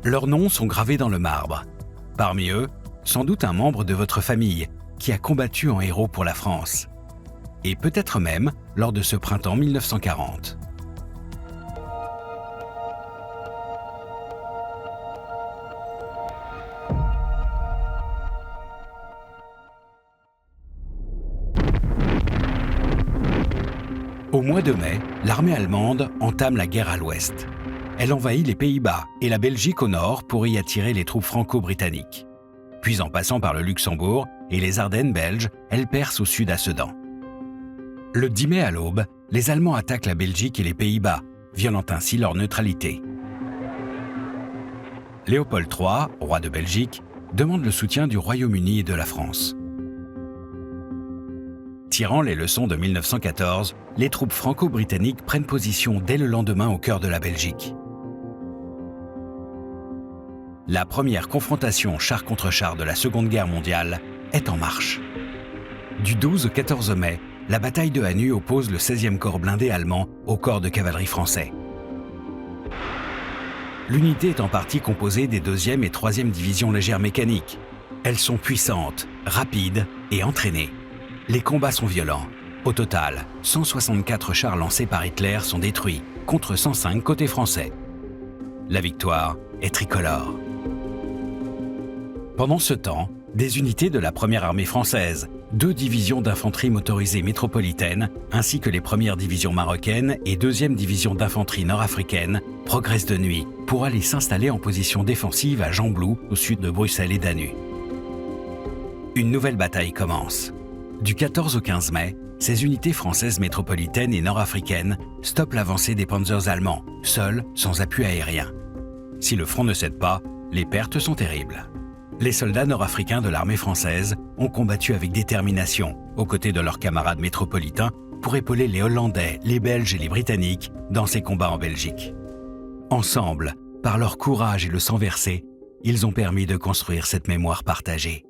Leurs noms sont gravés dans le marbre. Parmi eux, sans doute un membre de votre famille qui a combattu en héros pour la France. Et peut-être même lors de ce printemps 1940. Au mois de mai, l'armée allemande entame la guerre à l'ouest. Elle envahit les Pays-Bas et la Belgique au nord pour y attirer les troupes franco-britanniques. Puis en passant par le Luxembourg et les Ardennes belges, elle perce au sud à Sedan. Le 10 mai à l'aube, les Allemands attaquent la Belgique et les Pays-Bas, violant ainsi leur neutralité. Léopold III, roi de Belgique, demande le soutien du Royaume-Uni et de la France. Tirant les leçons de 1914, les troupes franco-britanniques prennent position dès le lendemain au cœur de la Belgique. La première confrontation char contre char de la Seconde Guerre mondiale est en marche. Du 12 au 14 mai, la bataille de Hanu oppose le 16e corps blindé allemand au corps de cavalerie français. L'unité est en partie composée des 2e et 3e divisions légères mécaniques. Elles sont puissantes, rapides et entraînées. Les combats sont violents. Au total, 164 chars lancés par Hitler sont détruits, contre 105 côté français. La victoire est tricolore. Pendant ce temps, des unités de la première armée française, 2 divisions d'infanterie motorisée métropolitaine, ainsi que les premières divisions marocaines et 2e division d'infanterie nord-africaine, progressent de nuit pour aller s'installer en position défensive à Gembloux, au sud de Bruxelles et d'Hanu. Une nouvelle bataille commence. Du 14 au 15 mai, ces unités françaises métropolitaines et nord-africaines stoppent l'avancée des panzers allemands, seuls, sans appui aérien. Si le front ne cède pas, les pertes sont terribles. Les soldats nord-africains de l'armée française ont combattu avec détermination, aux côtés de leurs camarades métropolitains, pour épauler les Hollandais, les Belges et les Britanniques dans ces combats en Belgique. Ensemble, par leur courage et le sang versé, ils ont permis de construire cette mémoire partagée.